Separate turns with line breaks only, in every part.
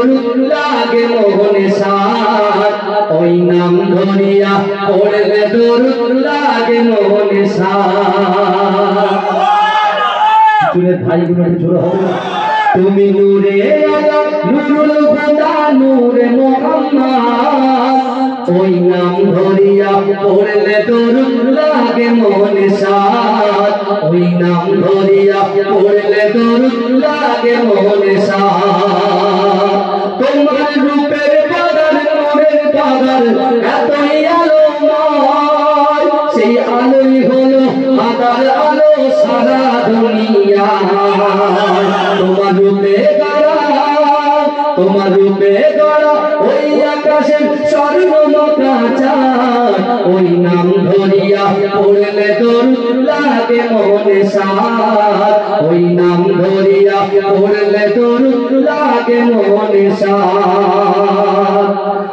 দরুদ লাগে মনে সাত ওই নাম ধরিয়া পড়লে দরুদ লাগে মনে সাত তুলে ভাইগুলো জোর হবে তুমি নূরে আলা নূরুল হুদা নূরে মুহাম্মদ ওই নাম ধরিয়া পড়লে দরুদ লাগে মনে সাত ওই নাম ধরিয়া পড়লে দরুদ লাগে মনে সাত তোমার রূপের বাগান নূরের বাগান এতই আলোময় সেই আলোই হলো আদার আলো সারা দুনিয়া তোমার রূপে গড়া ওই আকাশের স্বর্ণমতা চাঁদ ওই নাম ধরিয়া পড়লে দরুদ লাগে মনে সাত ওই নাম ধরিয়া পড়লে দরুদ লাগে মনে সাত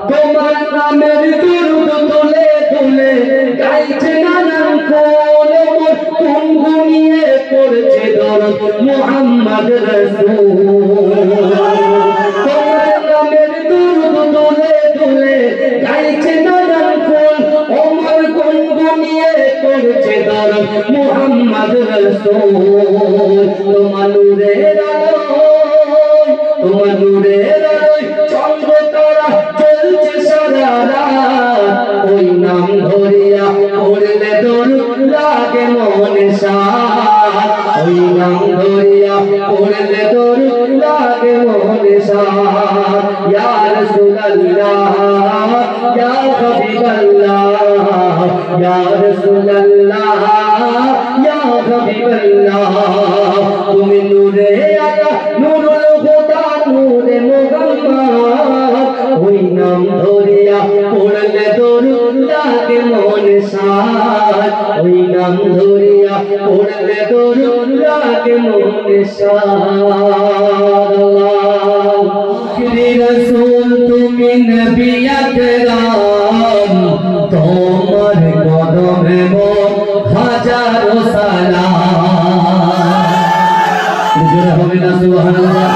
তোমার নামের দরুদ তুলে তুলে গাইছে নানান কোন গুনগুনিয়ে পড়ছে দরুদ মুহাম্মদ রাসূল তোমার নামের দরুদ তুলে তুলে গাইছে নানান কোন ওমর গুনগুনিয়ে পড়ছে দরুদ মুহাম্মদ রাসূল তোমার নূরের আলোয় চন্দ্র তারা জ্বলছে সারা রাত ওই নাম ধরিয়া পড়লে দরুদ লাগে মনে সাত ওই নাম ধরিয়া পড়লে দরুদ লাগে মনে সাত ইয়া রাসূলুল্লাহ ইয়া হাবিবাল্লাহ ইয়া রাসূলুল্লাহ ইয়া হাবিবাল্লাহ তুমি নূরে আলা নূরুল হুদা নূরে মুহাম্মদ ওই নাম ধরিয়া পড়লে দরুদ লাগে মনে সাত ওই নাম ধরিয়া পড়লে দরুদ লাগে মনে সাত রাসূল তুমি নবী আকরাম তোমার কদমে মোর হাজারো সালাম হবে না সুবহানাল্লাহ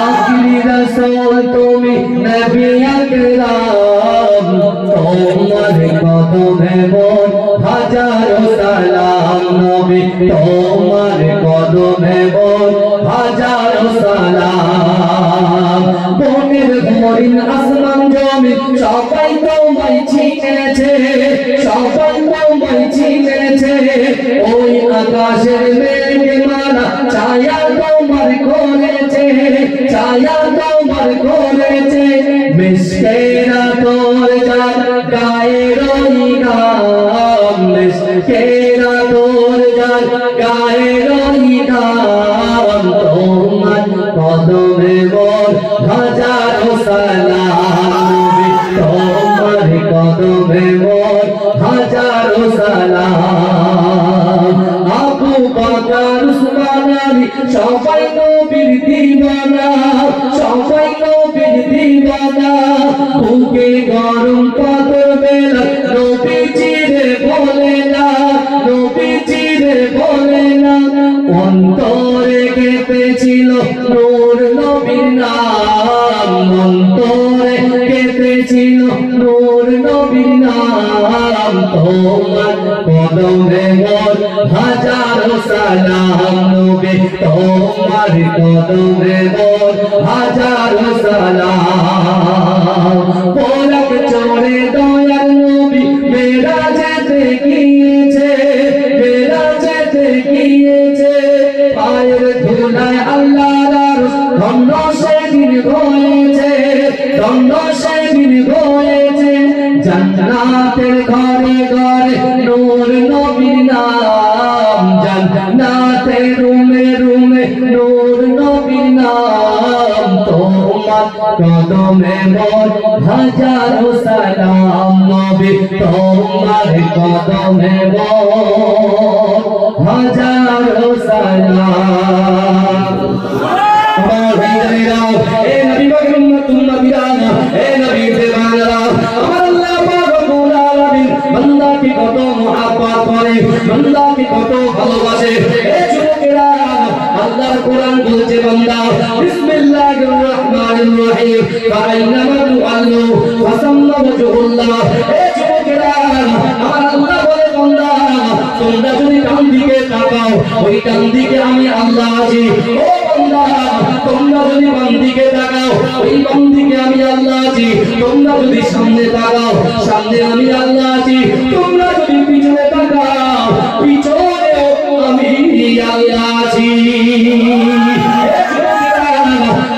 আখিরি রাসূল তুমি নবী আকরাম তোমার কদমে মোর হাজারো সালাম নবী তোমার কদমে মোর হাজারো সালাম বনের হরিণ আসমান জমিন সবাই তোমায় চিনেছে সবাই তোমায় চিনেছে ওই আকাশের মেঘমালা ছায়া তোমার করেছে ছায়া তোমার করেছে মিশকেরা তোর যার গায়ের নাম মিশকেরা তোর যার গায়ের নাম তোমার কদমে মোর হাজারো সালাম তোমার কদমে মোর হাজারো সালাম আবু বকর উসমান আলী সবাই নবীর দিওয়ানা সবাই নবীর দিওয়ানা বুকে গরম পাথর বেলা নবীজিরে বলে না নবীজিরে বলে না অন্তরে কেঁপেছিল নূর নবীর নাম অন্তরে কেঁপেছিল নূর নবীর নাম তোমার কদমে মোর হাজারো সালাম নবী তোমার কদমে মোর হাজারো সালাম পলক চড়ে দয়াল নবী মেরাজেতে গিয়েছে মেরাজেতে গিয়েছে পায়ের ধুলায় আল্লাহর আরশ ধন্য সেদিন হয়েছে ধন্য সেদিন হয়েছে জান্নাতের ঘরে ঘরে নূর নবীর নাম জান্নাতের রুমে রুমে নূর নবীর নাম তোমার কদমে মোর হাজারো সালাম নবী তোমার কদমে মোর হাজারো সালাম এ নবী বান্দা কি কত মহব্বত করে বান্দা কি কত ভালোবাসে এ যুবকেরা আল্লাহর কোরআন বলছে বান্দা বিসমিল্লাহির রহমানির الرحيم فأينما تولوا فثم وجه الله আমার আল্লাহ বলে বান্দা তোমরা যদি ডান দিকে তাকাও ওই ডান দিকে আমি আল্লাহ আছি ও বান্দা তোমরা যদি বাম দিকে তাকাও ওই বাম দিকে আমি আল্লাহ আছি তোমরা যদি সামনে তাকাও সামনে আমি আল্লাহ আছি তোমরা যদি পিছনে তাকাও পিছনে আমি আল্লাহ আছি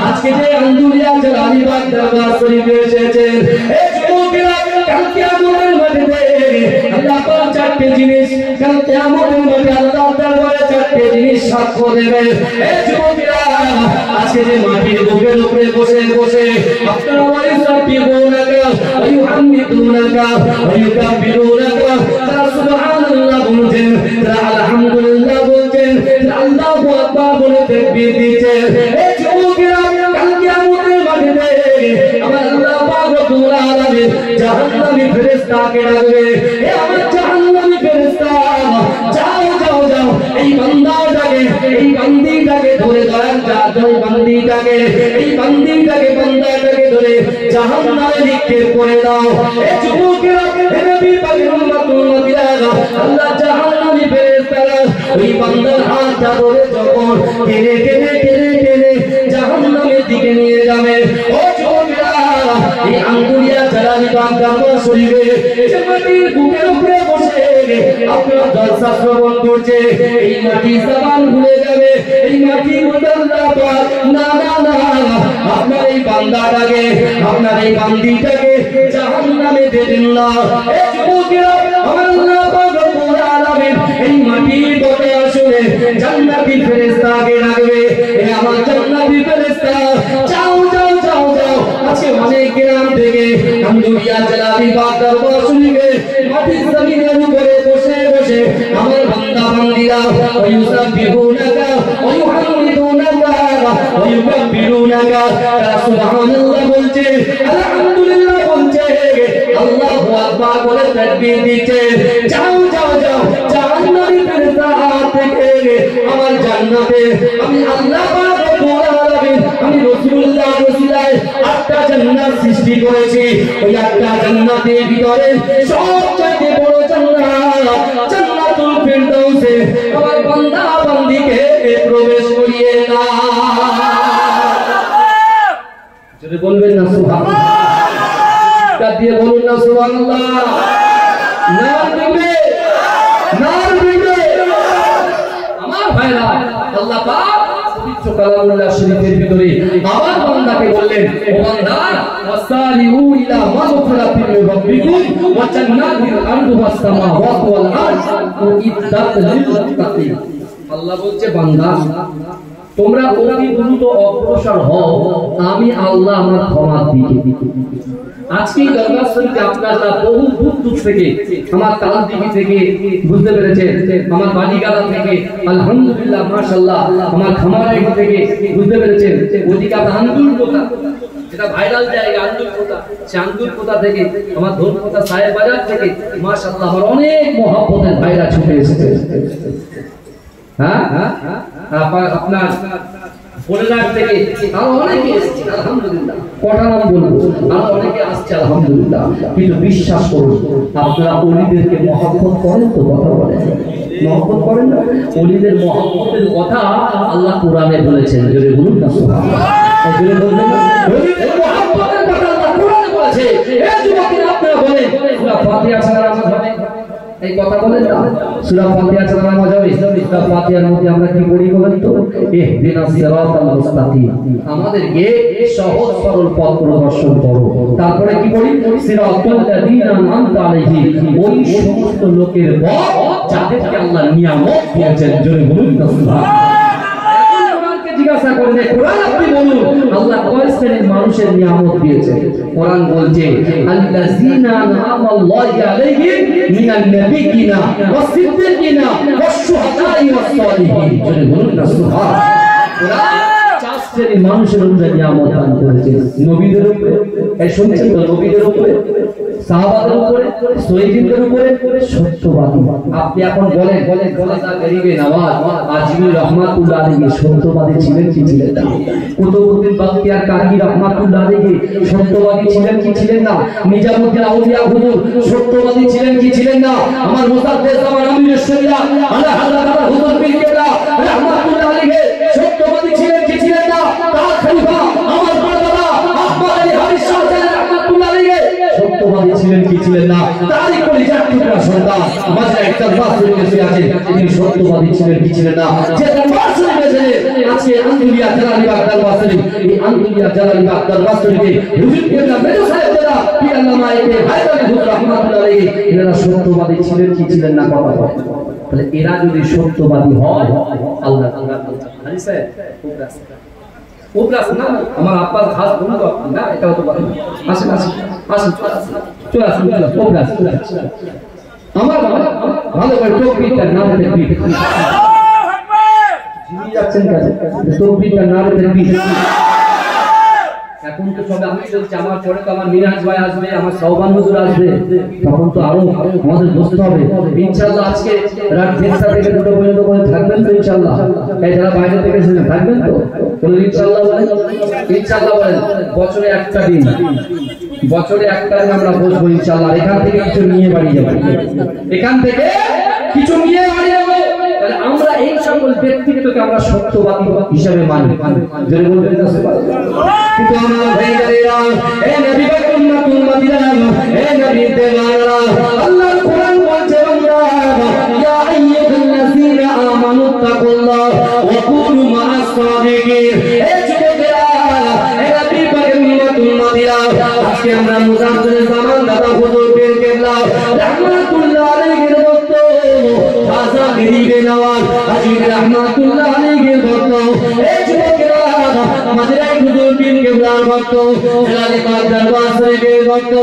আজকে যে আন্দুলিয়া জালালিবাগ দরবার শরীফে এসেছেন এই যুবকেরা কাল কিয়ামতের মাঠে আল্লাহ পাক চারটি জিনিস কাল কিয়ামতের মাঠে আল্লাহ দরবারে চারটি জিনিস সাক্ষ্য দেবে এই যুবকেরা আজকে যে মাটির বুকের উপরে বসে বসে আপনারা ওয়াইসাবিহুনাকা ওয়া ইউহাম্মিদুনাকা ওয়া ইউকাব্বিরুনাকা তারা সুবহানাল্লাহ বলছেন তারা আলহামদুলিল্লাহ বলছেন আল্লাহু আকবার বলে তাকবীর দিচ্ছেন এই যুবকেরা কাল কিয়ামতের মাঠে আমার আল্লাহ পাক রব্বুল আলামিন জাহান্নামী ফেরেশতাকে ডাকবে এ আমার জাহান্নামী ফেরেশতা যাও যাও যাও এই বান্দাটাকে এই বান্দিটাকে ধরে দয়াল এই বান্দিটাকে এই বান্দিটাকে বান্দাটাকে ধরে জাহান্নামে নিক্ষেপ করে দাও এ যুবকেরা হে নবী পাকের উম্মতুল্লাহিরা আল্লাহ জাহান্নামী ফেরেশতারা ওই বান্দার হাতটা ধরে যখন টেনে টেনে টেনে টেনে জাহান্নামের দিকে নিয়ে যাবে ও যুবকেরা এই আঙ্গুরিয়া জালালিবাগ দরবার শরীফে যে মাটির বুকের উপরে বসে আপনারা জলসা শ্রবণ করছে এই মাটি জবান ভুলে যাবে এই মাটি মুতাল্লা পাক না না না আপনার এই বান্দাটাকে আপনার এই বান্দিটাকে জাহান্নামে দেবেন না এ যুবকেরা আমার আল্লাহ পাক রব্বুল আলামিন এই মাটির কথা শুনে জান্নাতি ফেরেশতাকে ডাকবে এ আমার জান্নাতি ফেরেশতা যাও যাও যাও যাও আজকে অনেক গ্রাম থেকে আন্দুরিয়া জালালিবাগ দরবার শরীফে মাটির জমিনের উপরে বসে বসে আমার বান্দা বান্দিরা ওয়ায়ুসাবিহুনাকা ওয়া ইউহাম্মিদুনাকা ওয়া ইউকাব্বিরুনাকা সুবহানাল্লাহ বলছে আলহামদুলিল্লাহ বলছে আল্লাহু আকবার বলে তাকবীর দিচ্ছে যাও যাও যাও জান্নাতের ফেরেশতা থেকে আমার জান্নাতে আমি আল্লাহ পাক রব্বুল আলামিন আমি রাসূলুল্লাহ রাসূলায় 8টা জান্নাত সৃষ্টি করেছি ওই 8টা জান্নাতের ভিতরে সবচেয়ে বড় জান্নাত জান্নাতুল ফিরদাউসে আমার বান্দা বান্দিকে প্রবেশ করিয়ে দাও যদি বলবেন না সুবহানাল্লাহ তা দিয়ে বলুন না সুবহানাল্লাহ নাম দিবে আমার ভাইরা আল্লাহ পাক পবিত্র কালামুল্লাহ শরীফের ভিতরে আবার বান্দাকে বললেন ও বান্দা ওয়াসারিউ ইলা মাগফিরাতিন মির রাব্বিকুম ওয়া জান্নাতিন আরদুহা সামাওয়াতু ওয়াল আরদ উইদ্দাত লিল মুত্তাকিন আল্লাহ বলছে বান্দা তোমরা অতি দ্রুত অগ্রসর হও আমি আল্লাহ আমার ক্ষমা দিতে আজকে দরবার শরীফে আপনারা বহু দূর দূর থেকে আমার তালদিঘি থেকে বুঝতে পেরেছেন আমার বাড়িগালা থেকে আলহামদুলিল্লাহ মাশাআল্লাহ আমার খামারে থেকে বুঝতে পেরেছেন ওদিকে আন্দুল কোথা যেটা ভাইরাল জায়গা আন্দুল কোথা সে আন্দুল কোথা থেকে আমার ধনকোথা সাহেব বাজার থেকে মাশাআল্লাহ আমার অনেক মহব্বতের ভাইরা ছুটে এসেছে হ্যাঁ আপনার বলনার থেকে আরো অনেকে এসেছে আলহামদুলিল্লাহ কটা নাম বলবো আরো অনেকে আসছে আলহামদুলিল্লাহ কিন্তু বিশ্বাস করুন আপনারা ওলিদেরকে মহব্বত করেন তো কথা বলেন মহব্বত করেন না ওলিদের মহব্বতের কথা আল্লাহ কোরআনে বলেছেন জোরে বলুন না সুবহানাল্লাহ জোরে বলবেন না ওলিদের মহব্বতের কথা আল্লাহ কোরআনে বলেছে এই যুবকেরা আপনারা বলেন সূরা ফাতিহা ছাড়া নামাজ হবে এই কথা বলেন না সূরা ফাতিহা ছাড়া নামাজ হবে সূরা ফাতিহার মধ্যে আমরা কি পড়ি বলেন তো ইহদিনাস সিরাতাল মুস্তাকিম আমাদেরকে সহজ সরল পথ প্রদর্শন করো তারপরে কি পড়ি সিরাতাল লাযিনা আন'আমতা আলাইহিম ওই সমস্ত লোকের পথ যাদেরকে আল্লাহ নিয়ামত দিয়েছেন জোরে বলুন না সুবহানাল্লাহ জিজ্ঞাসা করলে কোরআন আপনি বলুন আল্লাহ কয় শ্রেণীর মানুষের নিয়ামত দিয়েছে কোরআন বলছে আল্লাযিনা আন'আমাল্লাহু আলাইহিম মিনান নাবিয়িনা ওয়াস-সিদ্দিকিনা ওয়াশ-শুহাদা'i ওয়াস-সালিহিন জোরে বলুন না সুবহানাল্লাহ কোরআন চার শ্রেণীর মানুষের উপরে নিয়ামত দান করেছে নবীদের উপরে এই শুনছেন তো নবীদের উপরে সাহাবাদের উপরে, শহীদদের উপরে সত্যবাদী। আপনি এখন বলেন খাজা গরিবে নওয়াজ আজমি রহমাতুল্লাহ আলাইহি সত্যবাদী ছিলেন কি ছিলেন না? কুতুবউদ্দিন বখতিয়ার কাকি রহমাতুল্লাহ আলাইহি সত্যবাদী ছিলেন কি ছিলেন না? নিজামুদ্দিন আউলিয়া হুজুর সত্যবাদী ছিলেন কি ছিলেন না? আমার মুসাদ্দেদ জামান আমির শরিয়া আলা হযরত হুজুর পীর কেবলা রহমাতুল্লাহ আলাইহি সত্যবাদী ছিলেন কি ছিলেন না? তার খলিফা আমার বাবা আহমদ আলী হাবিব শাহ রহমাতুল্লাহ আলাইহি সত্যবাদী ছিলেন কি ছিলেন না? তারই কলিজার টুকরা সন্তান মাঝরায় দরবার শরীফে বসে আছেন, তিনি সত্যবাদী ছিলেন কি ছিলেন না? যে দরবার শরীফে যে আজকে আন্দুলিয়া জালালিবাগ দরবার শরীফ, এই আন্দুলিয়া জালালিবাগ দরবার শরীফে হুজুর কেবলা মেজো সাহেবরা পীর আল্লামা ইবনে হায়দার হুজুর রহমাতুল্লাহ আলাইহি এরা সত্যবাদী ছিলেন কি ছিলেন না? কথা বলেন। তাহলে এরা যদি সত্যবাদী হয় আল্লাহ হাজি সাহেব ওপ্রাস না আমার আব্বার খাস বন্ধু আপনি না, এটাও তো বলেন। আসেন আসেন আসেন চলে আসুন ওপ্রাস আমার ভালো করে টপিকটা নাম দেখবি জিনি যাচ্ছেন কাছে টপিকটা নাম দেখবি। এখন তো সব আমি চলছে, আমার পরে তো আমার মিরাজ ভাই আসবে, আমার সওবান হুজুর আসবে, তখন তো আরো আমাদের বসতে হবে ইনশাআল্লাহ। আজকে রাত 1:30 থেকে 2টা পর্যন্ত করে থাকবেন তো ইনশাআল্লাহ? এই যারা বাইরে থেকে এসেছেন থাকবেন তো? বলেন ইনশাআল্লাহ বলেন, ইনশাআল্লাহ বলেন। বছরে একটা দিন আমরা বসবো ইনশাআল্লাহ। এখান থেকে কিছু নিয়ে বাড়ি যাবো, এখান থেকে কিছু নিয়ে বাড়ি যাবো। তাহলে আমরা এই সকল ব্যক্তিকে আমরা সত্যবাদী হিসাবে মানি। যদি বলবেন না কিন্তু আমার ভাইয়েরা, এ নবী পাকের উম্মতুল মদিনা, এ নবী দেওয়ারা, আল্লাহর কোরআন বলছে বান্দা ইয়া আইয়ুহাল্লাযীনা আমানু তাকুল্লাহ ওয়া কুনু মা'আস সাদিকিন। এ যুবকেরা, এ নবী পাকের উম্মতুল মদিনা, আজকে আমরা মুজাদ্দিদ জামান দাদা হুজুর পীর কেবলা রহমাতুল্লাহ আলাইহির ভক্ত, খাজা গরিবে নওয়াজ আজমি রহমাতুল্লাহ আলাইহির ভক্ত, এ যুবকেরা মাঝরাই হুজুর পীর কেবলার ভক্ত, জালালিবাগ দরবার শরীফের ভক্ত,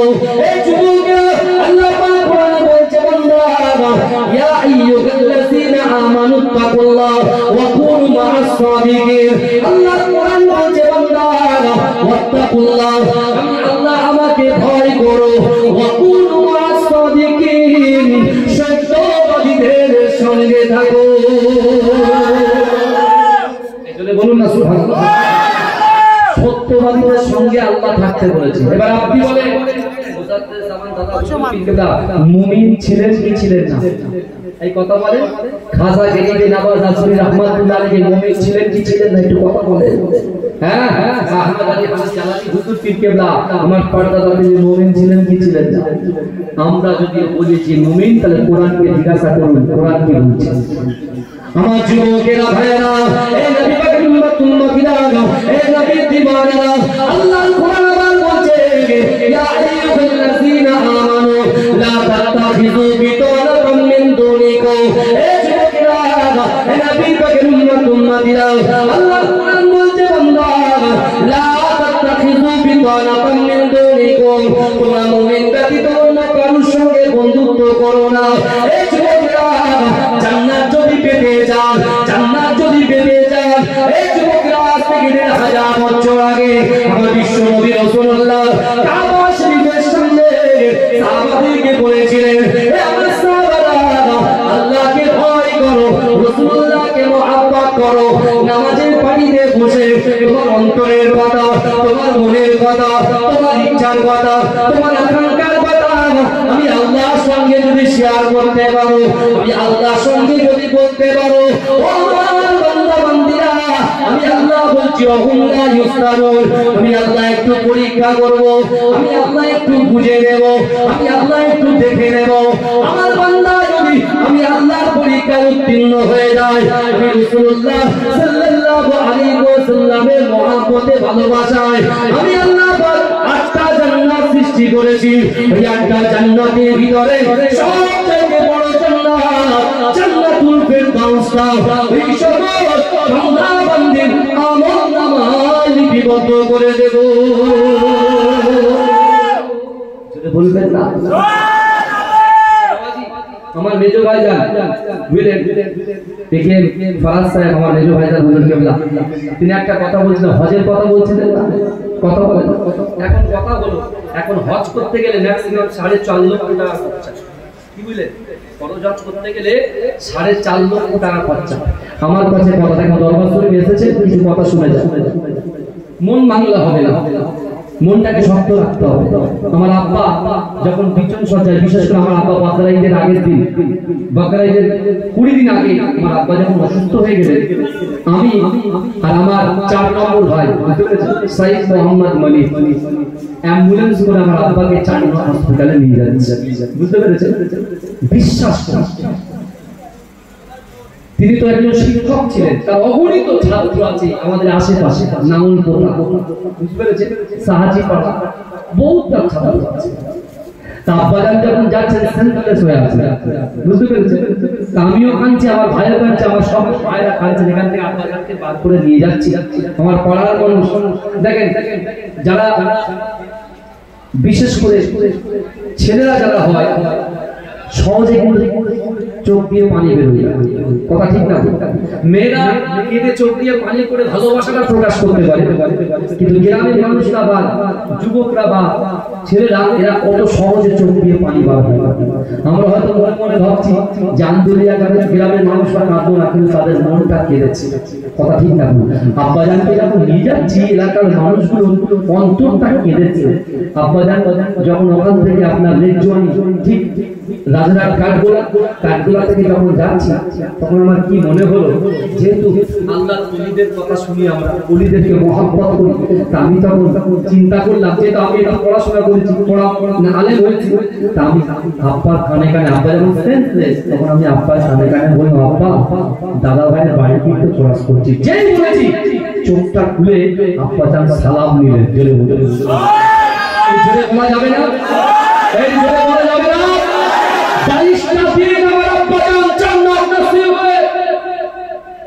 এই যুবকেরা আল্লাহ পাক কোরআনে বলছে বান্দা ইয়া আইয়ুহাল্লাযীনা আমানু তাকুল্লাহ ওয়া কুনু মা'আস সাদিকিন। আল্লাহ কোরআন বলছে বান্দা ওয়াত্তাকুল্লাহ, আমি আল্লাহ আমাকে ভয় করো, ওয়া কুনু মা'আস সাদিকিন, সত্যবাদীদের সঙ্গে থাকো। এজন্য বলুন না সুবহানাল্লাহ। সত্যবাদীদের সঙ্গে আল্লাহ থাকতে বলেছে। এবার আপনি বলেন মুজাদ্দিদ জামান দাদা মুমিন ছিলেন কি ছিলেন না? এই কথা বলেন। খাজা গরিবে নওয়াজ আজমি রহমাতুল্লাহ আলাইহি মুমিন ছিলেন কি ছিলেন না? একটু কথা বলেন। হ্যাঁ আহমদ আলী হাসান জালালি হুজুর পীর কেবলা আমার পর্দাদা তিনি মুমিন ছিলেন কি ছিলেন না? আমরা যদি বলি যে মুমিন, তাহলে কোরআনকে জিজ্ঞাসা করুন কোরআন কি বলছে। আমার যুবকেরা ভাইয়েরা, এই নবী পাকের উম্মতুল মদিনা, এই নবীর দিওয়ানারা, আল্লাহর কোরআন আবার বলছে ইয়া আইয়ুহাল্লাযীনা আমানু লা তাত্তাখিযু বিতানাতাম মিন দুনিকুম। এই যুবকেরা, এই নবী পাকের উম্মতুল মদিনা, আল্লাহর কোরআন বলছে বান্দা লা তাত্তাখিযু বিতানাতাম মিন দুনিকুম, তোমরা মুমিন ব্যতীত অন্য কারোর সঙ্গে বন্ধুত্ব করো না। এই যুবকেরা, জান্নাত যদি পেতে চান, জান্নাত যদি পেতে চান, এই যুবকরা আজ থেকে 1000 বছর আগে আমার বিশ্ব নবী রাসূলুল্লাহ কাবা শরীফের সামনে সাহাবাদেরকে বলেছিলেন, হে আমার সাহাবারা, আল্লাহকে ভয় করো, রাসূলুল্লাহকে মহব্বত করো, নামাজের পানিতে বসে তোমার অন্তরের কথা, তোমার মনের কথা, তোমার ইচ্ছার কথা, তোমার আকাঙ্ক্ষার কথা আমি আল্লাহর সঙ্গে যদি শেয়ার করতে পারো, আমি আল্লাহর সঙ্গে যদি বলতে পারো, ও আমার বান্দা বান্দীরা, আমি আল্লাহ বলছি অহুল্লা ইউস্তারুন, আমি আল্লাহ একটু পরীক্ষা করব, আমি আল্লাহ একটু বুঝে নেব, আমি আল্লাহ একটু দেখে নেব। আমার বান্দা যদি আমি আল্লাহর পরীক্ষায় উত্তীর্ণ হয়ে যায়, আমি রাসূলুল্লাহ সাল্লাল্লাহু আলাইহি ওয়াসাল্লামের মহব্বতে ভালোবাসায় আমি আল্লাহ পাক 8টা জান্নাত সৃষ্টি করেছি। ওই 8টা জান্নাতের ভিতরে সবথেকে বড় জান্নাত জান্নাতুল ফেরদাউস, ওই সকল বান্দা বান্দীর আমলনামায় লিপিবদ্ধ করে দেব। যদি বলবেন না আমার মেজো ভাইজান বুঝলেন, দেখেন ফরাজ সাহেব আমার মেজো ভাইজান হুজুর কেবলা, তিনি একটা কথা বলছিলেন, হজের কথা বলছিলেন না, কথা বলেন। এখন কথা হলো, এখন হজ করতে গেলে ম্যাক্সিমাম 4.5 লক্ষ টাকা খরচা। কি বুঝলেন? ফরজ হজ করতে গেলে 4.5 লক্ষ টাকা খরচা। আমার কাছে কথা দেখো, দরবার শরীফে এসেছে, কিছু কথা শুনে যান। মন বাংলা হবে না, মনটাকে শক্ত রাখতে হবে। আমার আব্বা যখন বিছন সজ্জায়, বিশেষ করে আমার আব্বা বকরা ঈদের আগের দিন, বকরা ঈদের 20 দিন আগে আমার আব্বা যখন অসুস্থ হয়ে গেলেন, আমি আর আমার 4 নম্বর ভাই সাইদ মোহাম্মদ মালিক অ্যাম্বুলেন্স করে আমার আব্বাকে 4 নম্বর হসপিটালে নিয়ে যাচ্ছি। বুঝতে পেরেছেন? বিশ্বাস করুন, তিনি তো একজন শিক্ষক ছিলেন, তার অগণিত ছাত্র আছে আমাদের আশেপাশে, নামুল পোতা, বুঝতে পেরেছেন, সাহাজি পাড়া, বহুত ছাত্র আছে। তা আব্বাজান যখন যাচ্ছেন সেন্ট্রালেস হয়ে আছে, বুঝতে পেরেছেন? আমিও কাঁদছি, আমার ভাইও কাঁদছে, আমার সব ভাইরা কাঁদছে, এখান থেকে আব্বাজানকে বার করে নিয়ে যাচ্ছি। আমার পাড়ার মানুষ দেখেন, যারা বিশেষ করে ছেলেরা যারা হয় সহজে কিন্তু চোখ দিয়ে পানি বেরোয়, কথা ঠিক না? মেয়েরা কেঁদে চোখ দিয়ে পানি করে ভালোবাসাটা প্রকাশ করতে পারে, কিন্তু গ্রামের মানুষরা বা যুবকরা বা ছেলেরা এরা কত সহজে চোখ দিয়ে পানি বার হয়। আমরা হয়তো মনে মনে ভাবছি জানদুলিয়া গ্রামের মানুষরা কাঁদো না, কিন্তু তাদের মনটা কেঁদেছে, কথা ঠিক না? আব্বাজানকে যখন নিয়ে যাচ্ছি এলাকার মানুষগুলো অন্তরটা কেঁদেছে। আব্বাজান যখন ওখান থেকে আপনার রেজওয়ানি ঠিক রাজরাট কাঠগোলা থেকে যখন যাচ্ছি, তখন আমার কি মনে হলো, যেহেতু আল্লাহর ওলিদের কথা শুনি, আমরা ওলিদেরকে মহব্বত করি, তা আমি তখন চিন্তা করলাম, যেহেতু আমি এটা পড়াশোনা করেছি, আলেম হয়েছি, তা আমি আব্বার কানে কানে, আব্বা যখন সেন্সলেস, তখন আমি আব্বার কানে কানে বললাম, আব্বা দাদা ভাইয়ের বাড়িতে একটু ক্লাস করছি। যেই বলেছি চোখটা খুলে আব্বা চান সালাম নিলেন। জোরে বলা যাবে না, এই জোরে বলা যাবে না।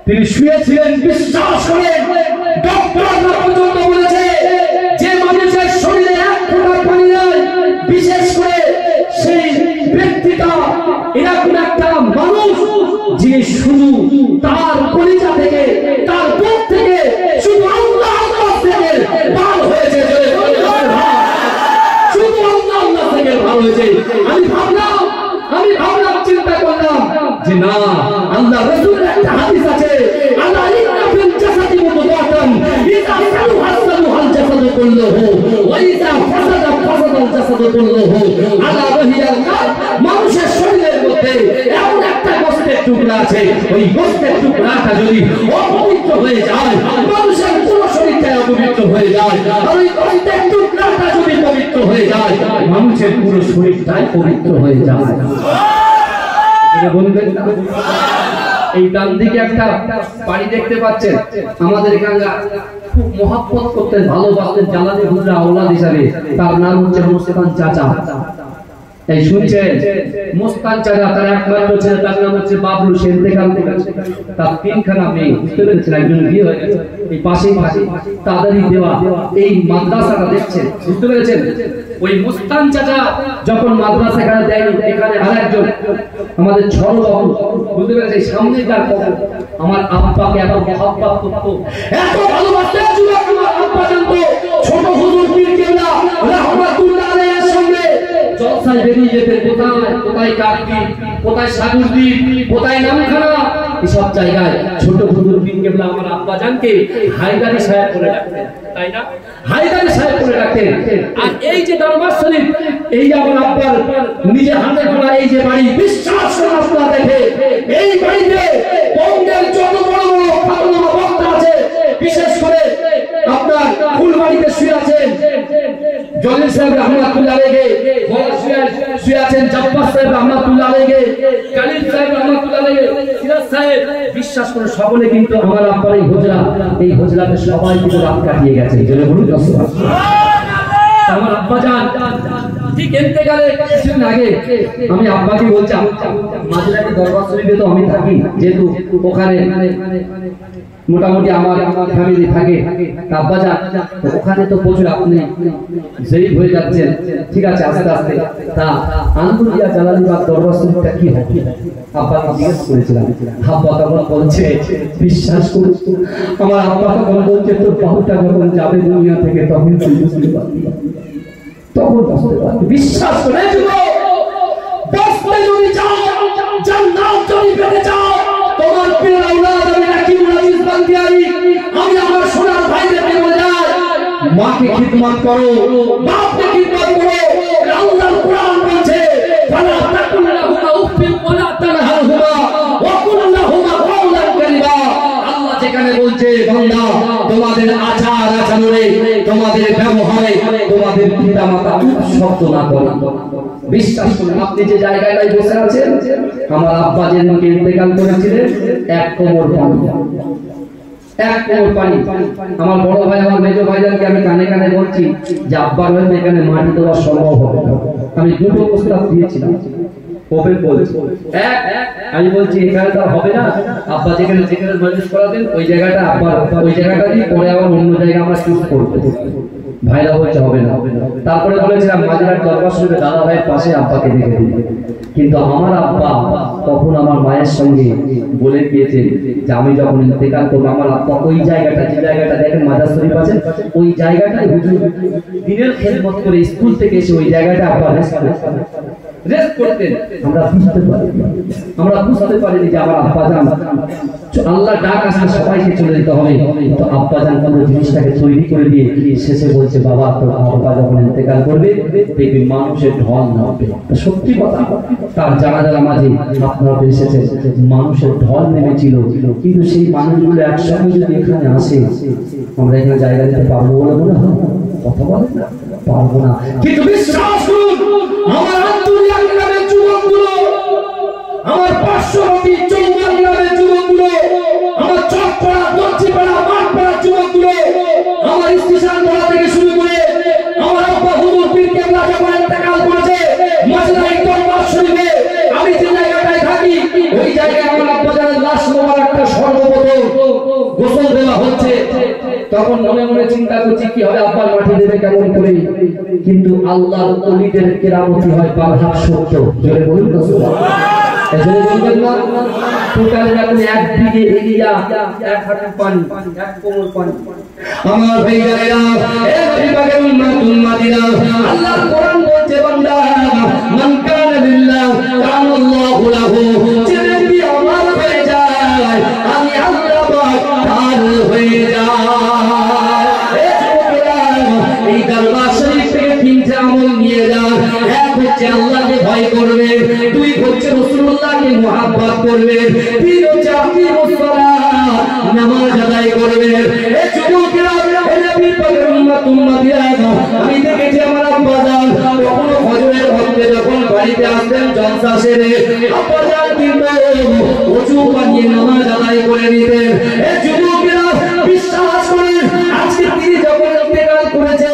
তিনি শুয়েছিলেন বিশ্বাস করে, ডক্টররা পর্যন্ত বলেছে যে মানুষের শরীরে 1 ফোঁটা পানি নাই, বিশেষ করে সেই ব্যক্তিটা এরকম একটা মানুষ যিনি শুধু তার কলিজা থেকে, তার বুক থেকে শুধু আল্লাহ থেকে ভালো হয়েছে, শুধু আল্লাহ থেকে ভালো হয়েছে। আমি ভাবলাম, চিন্তা করলাম যে না, আল্লাহ রাসূলের একটা হাদিস আছে, আল্লাহ ইন্না ফিল জাসাদি মুদাগাতান ইযা সালুহা সালুহাল জাসাদু কুল্লুহু ওয়া ইযা ফাসাদা ফাসাদাল জাসাদু কুল্লুহু। আল্লাহ ওহিয়াল মানুষের শরীরের মধ্যে এমন একটা গোশতের টুকরা আছে, ওই গোশতের টুকরাটা যদি অপবিত্র হয়ে যায়, মানুষের পুরো শরীরটা অপবিত্র হয়ে যায়, আর ওই গোশতের টুকরাটা যদি পবিত্র হয়ে যায়, মানুষের পুরো শরীরটাই পবিত্র হয়ে যায়। বলবেন না? এই ডান দিকে একটা বাড়ি দেখতে পাচ্ছেন, আমাদের এখানকার খুব মহব্বত করতেন, ভালোবাসতেন জালালি হুজরা আওলাদ হিসাবে, তার নাম হচ্ছে মুস্তান চাচা। এই শুনছেন? মুস্তান চাচা, তার একমাত্র ছেলে, তার নাম হচ্ছে বাবলু। সে ইন্তেকাল করেছে, তার 3খানা মেয়ে, বুঝতে পেরেছেন? একজন বিয়ে হয়ে গেছে, এই পাশেই তাদেরই দেওয়া এই মাদ্রাসাটা দেখছেন, বুঝতে পেরেছেন? ওই মুস্তান চাচা যখন মাদ্রাসা এখানে দেয়, এখানে আরেকজন আমাদের ছোট বাবু, বুঝতে পেরেছেন, সামনেকার আমার আব্বাকে এত মহব্বত করতো, এত ভালোবাসতেন। যুবক আমার আব্বা জানতো ছোট হুজুর পীর কেবলা রাহমাতুল্লাহ আলাইহির সঙ্গে জলসায় বেরিয়ে যেতেন, কোথায় কাকদ্বীপ, কোথায় সাগরদ্বীপ, কোথায় নামখানা, এসব জায়গায় ছোট হুজুর পীর কেবলা আমার আব্বা জানকে হায়দারি সাহেব করে ডাকতেন, তাই না? হায়দারি সাহেব করে ডাকতেন। আর এই যে দরবার শরীফ, এই যে আমার আব্বার নিজে হাতে করা এই যে বাড়ি, বিশ্বাস করে আপনারা দেখে এই বাড়িতে বঙ্গের যত বড় বড় খাতনামা বক্তা আছে, বিশেষ করে আপনার ফুলবাড়িতে শুয়ে আছেন জলিল সাহেব রহমাতুল্লাহ আলাইহি, শুয়ে আছেন জব্বার সাহেব রহমাতুল্লাহ আলাইহি, কালিম সাহেব রহমাতুল্লাহ আলাইহি, সিরাজ সাহেব, বিশ্বাস করে সকলে কিন্তু আমার আব্বার এই হুজরাতে সবাই কিন্তু রাত কাটিয়ে গেছে। জেনে বলুন সুবহানাল্লাহ। আমার আব্বা জান ঠিক ইন্তেকালের কিছুদিন আগে আমি আব্বাকে বলছি, মাঝরাতে দরবার শরীফে তো আমি থাকি, যেহেতু ওখানে মোটামুটি আমার ফ্যামিলি থাকে আব্বাজান, ওখানে তো প্রচুর আপনি জয়ীফ হয়ে যাচ্ছেন, ঠিক আছে আস্তে আস্তে। তা আন্দুলিয়া জালালিবাগ দরবার শরীফটা কি হবে আব্বাকে জিজ্ঞেস করেছিলাম। আব্বা তখন বলছে, বিশ্বাস করুন আমার আব্বা তখন বলছে, তোর বাহুটা যখন যাবে দুনিয়া থেকে তখন তুই বুঝতে পারবি, তখন বুঝতে পারবি। বিশ্বাস করে বসতে যদি চাও, জান্নাত যদি পেতে চাও, তোমার প্রিয় আওলাদ আমি রাকিবুল আজিজ বান্দিয়ারি, আমি আমার সোনার ভাইদেরকে বলে যাই, মাকে খিদমত করো, বাপকে খিদমত করো। আল্লাহর কোরআন বলছে, ফালা তাকুল লাহুমা উফফিন ওয়া লা তানহারহুমা ওয়া কুল লাহুমা কাওলান কারীমা। আল্লাহ যেখানে বলছে, বান্দা তোমাদের আচার আচরণে, তোমাদের ব্যবহারে তোমাদের পিতামাতা শব্দ না করো। বিশ্বাস করুন আপনি যে জায়গাটায় বসে আছেন, আমার আব্বা যেদিনকে ইন্তেকাল করেছিলেন, এক কোমর পানি, এক কোমর পানি। আমার বড় ভাই আমার মেজো ভাইজানকে আমি কানে কানে বলছি যে আব্বার হয়তো এখানে মাটি দেওয়া সম্ভব হবে না। আমি দুটো প্রস্তাব দিয়েছিলাম, ওপেন বলছি। আমি বলছি এখানে তো হবে না, আব্বা যেখানে যেখানে মজলিস করাতেন ওই জায়গাটা আব্বার, ওই জায়গাটা দিয়ে পরে আবার অন্য জায়গা আমরা চুজ করবো। ভাইরা বলছে হবে না। তারপরে বলেছিলাম মাঝিরার দরবার শরীফে দাদা ভাইয়ের পাশে আব্বাকে দেখে দিই, কিন্তু আমার আব্বা তখন আমার মায়ের সঙ্গে বলে দিয়েছে যে আমি যখন ইন্তেকাল করবো আমার আব্বা ওই জায়গাটা, যে জায়গাটা দেখেন মাজার শরীফ আছে, ওই জায়গাটায় হুজুর দিনের খেদমত করে স্কুল থেকে এসে ওই জায়গাটা আব্বা রেস্ট করতেন। আমরা বুঝতে পারিনি যে আমার আব্বা জান আল্লাহ ডাক আসলে সবাইকে চলে যেতে হবে, তো আব্বা জান পুরো জিনিসটাকে তৈরি করে দিয়ে শেষে বলছে, বাবা তোর আব্বা যখন ইন্তেকাল করবে দেখবি মানুষের ঢল নামবে। সত্যি কথা, তার জানাজার মাঝে আপনারা এসেছেন, মানুষের ঢল নেমেছিল, কিন্তু সেই মানুষগুলো একসঙ্গে যদি এখানে আসে আমরা এখানে জায়গা দিতে পারবো বলে মনে হয়? কথা বলেন না, পারবো না। কিন্তু বিশ্বাস করুন আমার আন্দুলিয়া গ্রামের যুবকগুলো, আমার পার্শ্ববর্তী চৌমার গ্রামের যুবকগুলো, আমার চকপাড়া, দর্জিপাড়া, মাঠপাড়া যুবকগুলো, আমার স্টেশন পাড়া থেকে শুরু করে আমার আব্বা হুজুর পীর কেবলা যখন ইন্তেকাল করেছে মজলাই দরবার শরীফে, আমি যে জায়গাটায় থাকি ওই জায়গায় আমার আব্বা জানের লাশ মোবারকটা সর্বপ্রথম গোসল দেওয়া হচ্ছে। তখন মনে মনে চিন্তা করছি কি হবে, আব্বার মাটি দেবে কেমন করে, কিন্তু আল্লাহর ওলিদের কেরামতি হয় বারহাত সত্য। জোরে বলুন তো সুবহানাল্লাহ। এজন্য বলবেন না টোটাল আপনি এক বিঘে এরিয়া, এক হাঁটু পানি, এক কোমর পানি। আমার ভাইজানেরা, এ নবী পাকের উম্মতুল-মাদিনা, আল্লাহর কোরআন বলছে বান্দা মান কানা বিল্লাহ কানাল্লাহু লাহু, যে ব্যক্তি আমার হয়ে যায় আমি আল্লাহ পাক তার হয়ে যায়। এই দরবার শরীফ থেকে তিনটা আমল নিয়ে যান। এক হচ্ছে আল্লাহকে ভয় করবে, দুই হচ্ছে রাসূলুল্লাহকে মুহাব্বত করবে, তিন হচ্ছে আপনি নামাজ আদায় করবে। এই যুবকেরা, এই নবী পাকের উম্মতুল-মাদিনা, আমি দেখেছি আমার আব্বা জান কখনো ফজরের ওয়াক্তে যখন বাড়িতে আসতেন জলসা সেরে আব্বা জান কিন্তু ওযু বানিয়ে নামাজ আদায় করে নিতেন। এই যুবকেরা বিশ্বাস করেন আজকে তিনি যখন ইন্তেকাল করেছে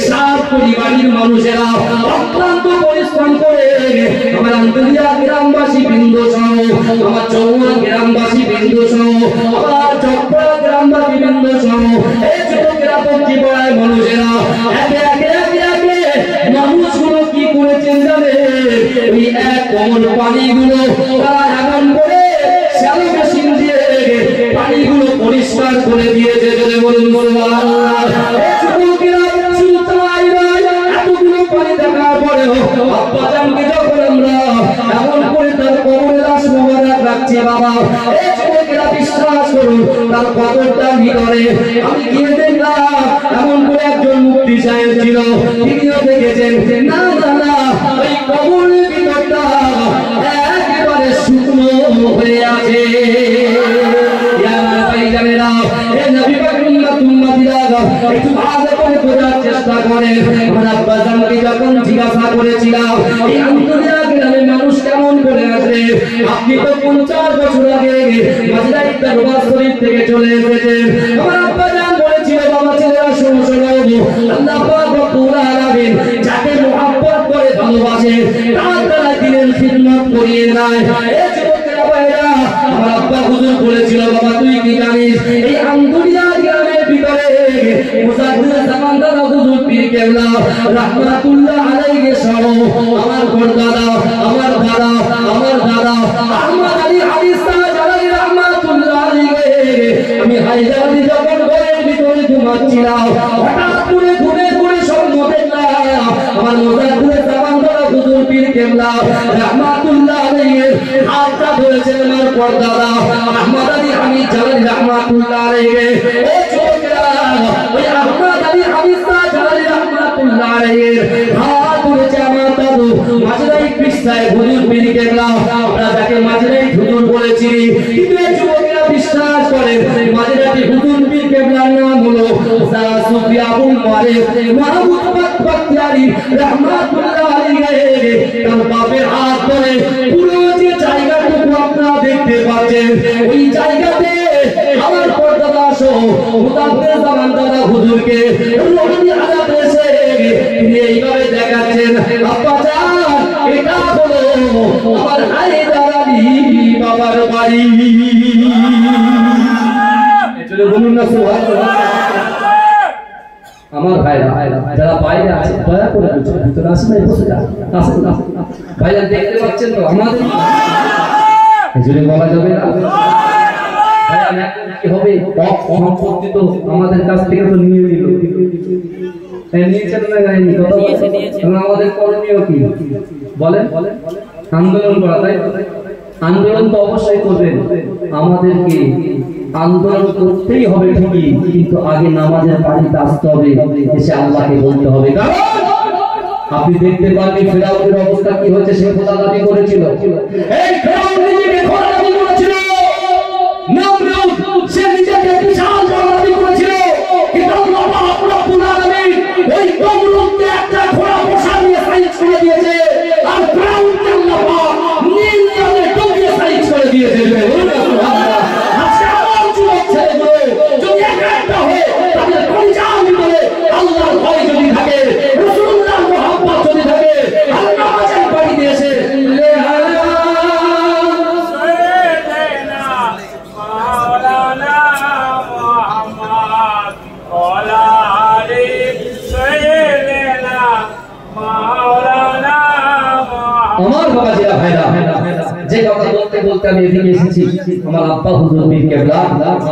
সাত পরিবারের মানুষেরা অক্লান্ত পরিশ্রম করে আমার আন্দুলিয়া গ্রামবাসী বৃন্দ সহ, আমার চৌমা গ্রামবাসী বৃন্দ সহ, আমার চকপাড়া গ্রামবাসী বৃন্দ সহ এই যুবকেরা পক্ষী পড়ায় মানুষেরা একে একে একে একে মানুষগুলো কি করেছেন জানে, ওই এক কোমর পানিগুলো তারা এমন করে শ্যালো মেশিন দিয়ে পানিগুলো পরিষ্কার করে দিয়েছে। যদি বলুন সুবহানাল্লাহ। এই যুবকেরা শুধু তাই নয়, এতগুলো পানি দেখার পরেও আব্বা জানকে যখন আমরা এমন করে তার কবরে লাশ মোবারক রাখছি বাবা, এই যুবকেরা বিশ্বাস করুন তার কবরটার ভিতরে আমি গিয়ে দেখলাম এমন করে একজন মুফতি সাহেব ছিল, তিনিও দেখেছেন না না না ওই কবরের ভিতরটা একেবারে শুকনো হয়ে আছে। একটু ভালো করে বোঝার চেষ্টা করেন। আমার আব্বা জানকে যখন জিজ্ঞাসা করেছিলাম এই আন্দুলিয়া গ্রামের মানুষ কেমন করে আসে, আপনি তো 50 বছর আগে মাঝরাই দরবার শরীফ থেকে চলে এসেছেন। আমার আব্বা জান বলেছিল বাবা ছেলেরা শোনো শোনো, আল্লাহ পাক রব্বুল আলামিন যাকে মুহাব্বত করে ভালোবাসে তার দ্বারা দিনের খিদমত করিয়ে নেয়। এই যুবকেরা ভাইরা, আমার আব্বা হুজুর হুজুর বলেছিল বাবা তুই কি জানিস এই আন্দুলিয়া গ্রামের ভিতরে মুজাদ্দিদ জামান দাদা হুজুর পীর কেবলা রাহমাতুল্লাহ আলাইহি সহ আমার পরদাদা আমার দাদা আহমদ আলী হাদিসা জালালি রাহমাতুল্লাহ আলাইহি আমি হায়দার আলী যখন ঘরের ভিতরে ঘুমাচ্ছিলাম হঠাৎ করে ঘুরে স্বপ্ন দেখলাম আমার মুজাদ্দিদ জামান দাদা হুজুর পীর কেবলা রাহমাতুল্লাহ আলাইহি হাতটা ধরেছেন আমার পরদাদা আহমদ আলী হামিদ জালালি রাহমাতুল্লাহ আলাইহি ও ছোটরা ওই আহমদ আলী হামিদ জালালি রাহমাতুল্লাহ আলাইহি হাত ধরেছে আমার দাদু মাজরাই কৃষ্ণায় হুজুর পীর কেবলা আমরা যাকে মাজরাই হুজুর বলেছি কিন্তু এই যুবকেরা বিশ্বাস করে মাজরাই হুজুর পীর কেবলার নাম হলো সুফিয়া আবুল মালিক মাহমুদ বখতিয়ারি রাহমাতুল্লাহ আলাইহি তার বাপের হাত ধরে পুরো যে জায়গাটুকু আপনারা দেখতে পাচ্ছেন ওই জায়গাতে আমার পরদাদা সহ মুজাদ্দিদ জামান দাদা হুজুরকে রুহানি আযাব এসে তিনি এইভাবে দেখাচ্ছেন আব্বা জান এটা হলো আমার হায়দার আলী বাবার বাড়ি চলে বলুন না সুবহানাল্লাহ আমার ভাইরা যারা বাইরে আছে দয়া করে ভিতরে আসেন বসে যান আসেন ভাইরা দেখতে পাচ্ছেন তো আমাদের এজন্য বলা যাবে না ভাইরা কি হবে সম্পত্তি তো আমাদের কাছ থেকে তো নিয়ে নিল নিয়েছেন না গাইনি আমাদের করণীয় কি বলেন আন্দোলন করা তাই আন্দোলন তো অবশ্যই করবেন আমাদেরকে আন্দোলন করতেই হবে ঠিকই কিন্তু আগে নামাজের বাড়িতে আসতে হবে এসে আল্লাহকে বলতে হবে কারণ আপনি দেখতে পাবেন ফেরাউনের অবস্থা কি হচ্ছে সে খোদা দাবি করেছিল এই ফেরাউন নিজেকে খোদা দাবি করেছিল নমরুদ সে নিজেকে বিশাল দাবি করেছিল কিন্তু আল্লাহ রাব্বুল আলামিন ওই নমরুদকে একটা ঘোড়া বসা নিয়ে সাইজ করে দিয়েছে আর ফেরাউনকে আল্লাহ নীল জলে ডুবিয়ে সাইজ করে দিয়েছে আল্লাহর ভয় যদি থাকে রাসূলুল্লাহর মহব্বত যদি থাকে আল্লাহ আমাদের বাড়ি দিয়েছে মাওলানা মুহাম্মদ ওয়ালা আলি সাইয়্যিদিনা মাওলানা আমার বাবা জিরা ভাইরা যে কথা বলতে আমি এদিকে এসেছি আমার আব্বা হুজুর পীর কেবলা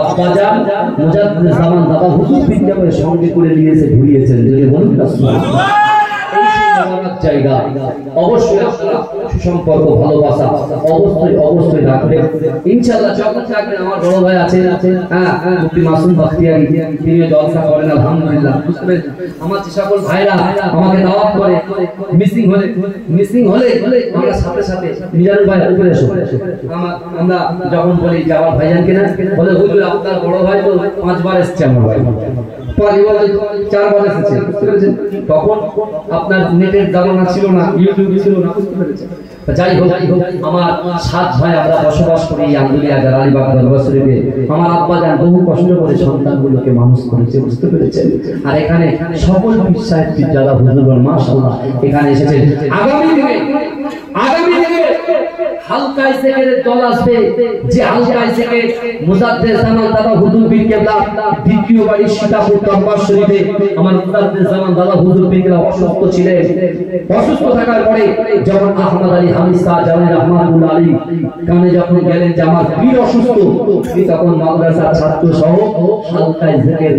আব্বা জান মুজাদ্দিদ জামান দাদা হুজুর পীর কেবলার সঙ্গে করে নিয়েছে ঘুরিয়েছেন যদি বলুন না সুবহানাল্লাহ জায়গা অবশ্যই আপনারা সুসম্পর্ক ভালোবাসা অবশ্যই রাখবেন ইনশাআল্লাহ যখন থাকবেন আমার বড় ভাই আছেন হ্যাঁ মুফতি মাসুম বখতিয়ারি তিনি জলসা করেন আলহামদুলিল্লাহ বুঝতে পেরেছেন আমার যে সকল ভাইরা আমাকে দাওয়াত করে মিসিং হলে আমরা সাথে মিজানুর ভাই উপরে এসো আমরা যখন বলি যে আমার ভাইজানকে না বলে হুজুর আপনার বড় ভাই তো 5 বার এসেছে আমার ভাই পরিবার 4 বার এসেছে বুঝতে পেরেছেন তখন আপনার নেটের জামানা ছিল না ইউটিউব ছিল না বুঝতে পেরেছেন যাই হোক আমার 7 ভাই আমরা বসবাস করি আন্দুলিয়া জালালিবাগ দরবার শরীফে আমার আব্বা জান বহু কষ্ট করে সন্তানগুলোকে মানুষ করেছে বুঝতে পেরেছেন আর এখানে সকল বিশ্বাস যারা হুজুর মাশাআল্লাহ এখানে এসেছে আগামী দিনে হালকায় জিকিরের দল আসবে যে হালকায় জিকির মুজাদ্দিদ জামান দাদা হুজুর পীর কেবলা দ্বিতীয় বাড়ি সীতাপুর দরবার শরীফে আমার মুজাদ্দিদ জামান দাদা হুজুর পীর কেবলা অসুস্থ ছিলেন অসুস্থ থাকার পরে যখন আহমদ আলী হামিদ শাহ জালালি রাহমাতুল্লাহ আলাইহি কানে যখন গেলেন যে আমার পীর অসুস্থ তখন মাদ্রাসার ছাত্র সহ হালকায় জিকির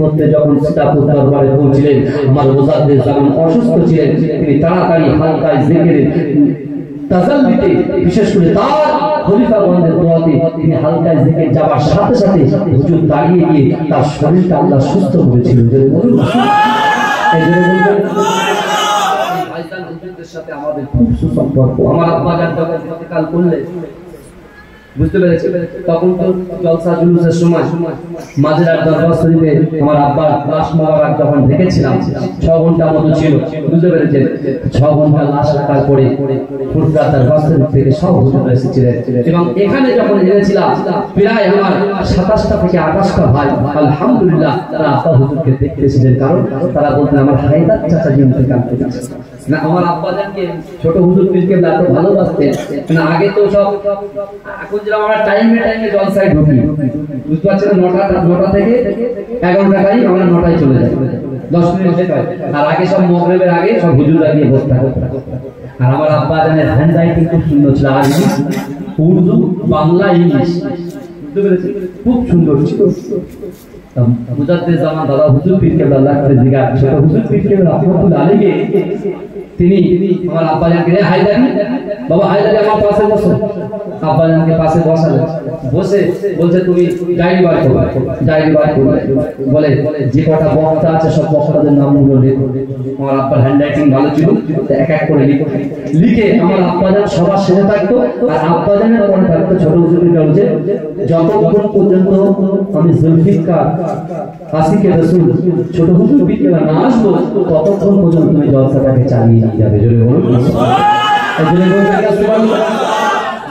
করতে যখন সীতাপুর দরবারে পৌঁছলেন আমার মুজাদ্দিদ জামান অসুস্থ ছিলেন তিনি তাড়াতাড়ি হালকায় জিকিরে তাজাল্লিতে বিশেষ করে তার খলিফাগণের দোয়াতে তিনি হালকায় জিকির যাবার সাথে হুজুর দাঁড়িয়ে গিয়ে তার শরীরটা আল্লাহ সুস্থ করেছিলেন যে বলুন এই যে বলবেন ভাইজান হুজুরদের সাথে আমাদের খুব সুসম্পর্ক আমার আব্বা জান যখন ইন্তেকাল করলেন বুঝতে পেরেছেন তখন তো জলসা জুলুসের সময় মাঝরাত দরবার শরীফে আমার আব্বার লাশ মোবারক যখন রেখেছিলাম 6 ঘন্টা মতো ছিল বুঝতে পেরেছেন 6 ঘন্টা লাশ রাখার পরে ফুরফুরা দরবার শরীফ থেকে সব হুজুর এসেছিলেন এবং এখানে যখন এনেছিলাম প্রায় আমার 27টা থেকে 28টা ভাই আলহামদুলিল্লাহ তারা আব্বা হুজুরকে দেখতে এসেছিলেন কারণ তারা বলতেন আমার হায়দার চাচা ইন্তেকাল করেছেন না আমার আব্বাজানকে ছোট হুজুর পীর কেবলা তো ভালোবাসতেন না। আগে তো সব এখন যেরকম আমরা টাইমে জলসায় ঢুকি, বুঝতে পারছেন, 9টা থেকে 11টা টাইম আমরা 9টায় চলে যাই, 10 মিনিট হয়। আর আগে সব মাগরিবের আগে সব হুজুররা গিয়ে বসতে থাকে। আর আমার আব্বাজানের হ্যান্ড রাইটিং খুব সুন্দর ছিল, আরবি, উর্দু, বাংলা, ইংলিশ, বুঝতে পেরেছেন, খুব সুন্দর ছিল। মুজাদ্দিদ জামান দাদা হুজুর পীর কেবলা আল্লাহ করে জিগার ছোট হুজুর পীর কেবলা রাহমাতুল্লাহ আলাইহি তিনি আমার আব্বাজানকে হায়দারি, বাবা হায়দারি আমার পাশে বসো। আব্বাজানকে পাশে বসালে, বসে বলছে তুমি ডায়েরি বার করো, ডায়েরি বার করো, বলে যে কটা বক্তা আছে সব বক্তাদের নামগুলো লেখো। আমার আব্বার হ্যান্ডরাইটিং ভালো ছিল, এক এক করে লিখে আমার আব্বাজান সবার শেষে থাকতো। আর আব্বাজানের পরে থাকতো ছোট হুজুর পীর কেবলা, যতক্ষণ পর্যন্ত আমি জুলফিকার আশিকে রাসূল ছোট হুজুর পীর কেবলা না আসবো ততক্ষণ পর্যন্ত তুমি জলসাটাকে চালিয়ে নিয়ে যাবে। জোরে বলুন সুবহানাল্লাহ।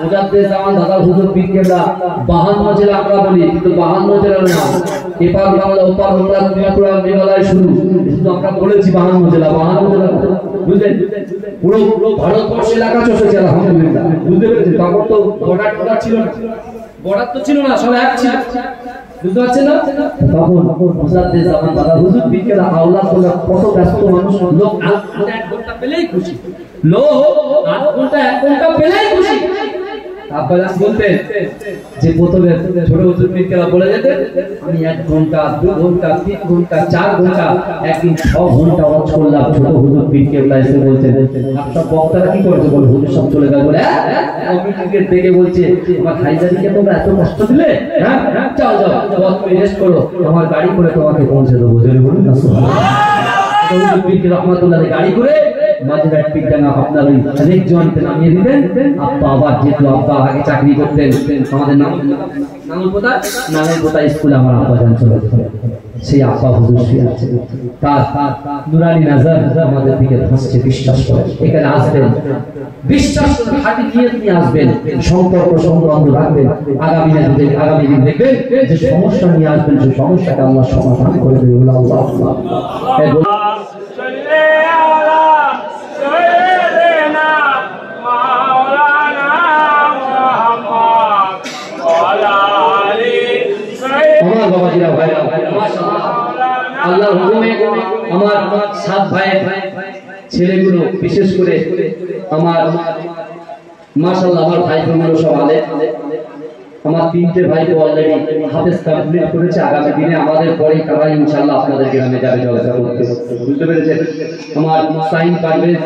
মুজাদ্দিদ জামান দাদা হুজুর পীর কেবলা 52 জেলা আমরা বলি, কিন্তু 52 জেলা না, এপার বাংলা ওপার বাংলা ত্রিপুরা মেঘালয় শুরু, কিন্তু আমরা বলেছি 52 জেলা, 52 জেলা, বুঝলেন? পুরো ভারতবর্ষ এলাকা চষেছে আলহামদুলিল্লাহ, বুঝতে পেরেছেন? তখন তো বর্ডার ছিল না, বর্ডার তো ছিল না, সব এক ছিল, বুঝতে পারছেন না? তখন মুজাদ্দিদ জামান দাদা হুজুর পীর কেবলা আওলাদ বলে কত ব্যস্ত মানুষ, লোক 8 ঘন্টা পেলেই খুশি, লোক 8 ঘন্টা 1 ঘন্টা পেলেই খুশি। আব্বাজান বলতেন যে প্রথমে ছোট হুজুর পীর কেবলা বলে যেতেন আমি 1 ঘন্টা 2 ঘন্টা 3 ঘন্টা 4 ঘন্টা, একদিন 6 ঘন্টা ওয়াজ করলাম। ছোট হুজুর পীর কেবলা এসে বলতেন আপনার বক্তারা কি করেছে, বলে হুজুর সব চলে গেল, বলে কমিটিকে ডেকে বলছে আমার হাইজারিকে তোমরা এত কষ্ট দিলে, হ্যাঁ যাও যাও ওয়াজ করে রেস্ট করো, আমার গাড়ি করে তোমাকে পৌঁছে দেবো। জোরে বলুন না সুবহানাল্লাহ। ছোট হুজুর পীর কেবলা রাহমাতুল্লাহ গাড়ি করে মাঝরাত পিটানা আপনার ওই অনেক জনকে নামিয়ে দিবেন। আব্বা আবার যেহেতু আব্বা আগে চাকরি করতেন, আমাদের নামের স্কুলে আমার আব্বাজান চলে যেতেন, সেই আব্বা হুজুর শুয়ে আছে, তার নুরানি নজর আমাদের দিকে ভাসছে। বিশ্বাস করেন, এখানে আসবেন, বিশ্বাস করে খাঁটি নিয়ত নিয়ে আসবেন, সম্পর্ক সম্বন্ধ রাখবেন, আগামী দিন দেখবেন যে সমস্যা নিয়ে আসবেন, সেই সমস্যাটা আল্লাহ সমাধান করে দেবে। আল্লাহ আল্লাহর হুকুমে আমার 7 ভাইয়ের ছেলেগুলো, বিশেষ করে আমার মাশাআল্লাহ আমার ভাইগুলো সব আলে, আমার 3টে ভাই তো অলরেডি হাফেজ কমপ্লিট করেছে। আগামী দিনে আমাদের পরেই তারা ইনশাআল্লাহ আপনাদের গ্রামে যাবে জলসা করতে, বুঝতে পেরেছেন? আমার সাইন পারভেজ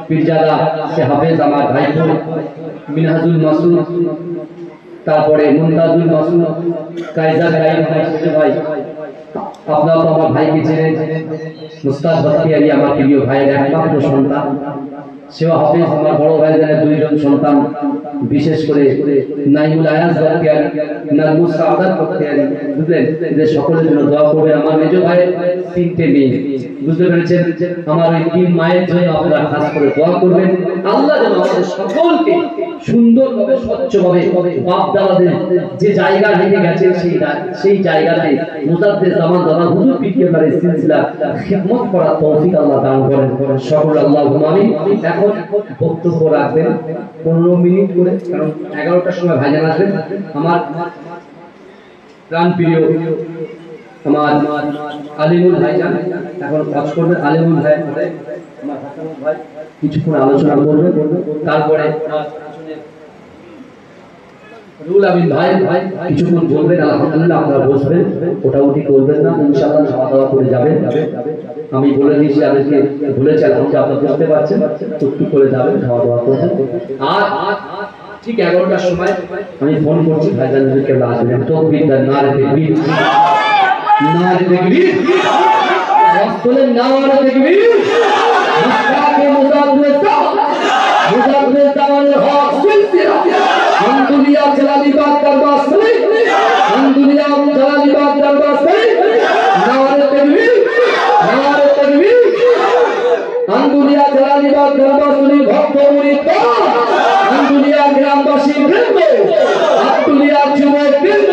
পীরজাদা সে হাফেজ, আমার ভাইপো মিনহাজুল মাসুদ, তারপরে মুনতাজুল মাসুদ, কাইজার ভাই, আপনারা তো আমার ভাইকে চেনেন, মুস্তাদ বখতিয়ারি আমার প্রিয় ভাইয়ের একমাত্র সন্তান, সেও হাফেজ। আমার বড় ভাইদের 2 জন সন্তান, বিশেষ করে নাইমুল আয়াজ বখতিয়ারি, নাজমুস সাউদাত বখতিয়ারি, বুঝলেন? যে সকলের জন্য দোয়া করবেন। আমার মেজো ভাইয়ের 3টে মেয়ে, বুঝতে পেরেছেন? আমার ওই 3 মায়ের জন্য আপনারা খাস করে দোয়া করবেন। আল্লাহ যেন আমাদের সকলকে সুন্দরভাবে স্বচ্ছভাবে বাপ দাদাদের যে জায়গা রেখে গেছে সেই জায়গাতে মুজাদ্দিদ জামান দাদা হুজুর পীর কেবলার সিলসিলা খিদমত করার তৌফিক আল্লাহ দান করেন। সকল আল্লাহুম্মা আমিন। এখন বক্তব্য রাখবেন 15 মিনিট করে, কারণ 11টার সময় ভাইজান আসবেন। আমার প্রাণপ্রিয় আমার আলিমুল ভাইজান এখন কাজ করবেন। আলিমুল ভাই আমার হাসানুল ভাই কিছুক্ষণ আলোচনা করবে, তারপরে রুল আমিন ভাই কিছুক্ষণ বলবেন। আলহামদুলিল্লাহ আপনারা বসবেন, ওটাউটি করবেন না, ইনশাআল্লাহ খাওয়া দাওয়া করে যাবেন। আমি বলে দিয়েছি যাদেরকে বলেছি, আলহামদুলিল্লাহ আপনারা বুঝতে পারছেন, টুকটুক করে যাবেন, খাওয়া দাওয়া করবেন। আর ঠিক 11টার সময় আমি ফোন করছি ভাইজানদেরকে আসবেন। তাকবীর দেন, নারে তাকবীর, নারে তাকবীর, বলেন নারে তাকবীর। মুস্তাকে মুজাদ্দিদ জামানের হক সিলসিলা আন্দুলিয়া জালালিবাদ দরবার শরীফ, আন্দুলিয়া জালালিবাদ দরবার শরীফ, নারে তাকবীর, নারে তাকবীর। আন্দুলিয়া জালালিবাদ দরবার শরীফ ভক্ত মুরিদ, আন্দুলিয়া গ্রামবাসী বৃন্দ, আন্দুলিয়া যুবক বৃন্দ,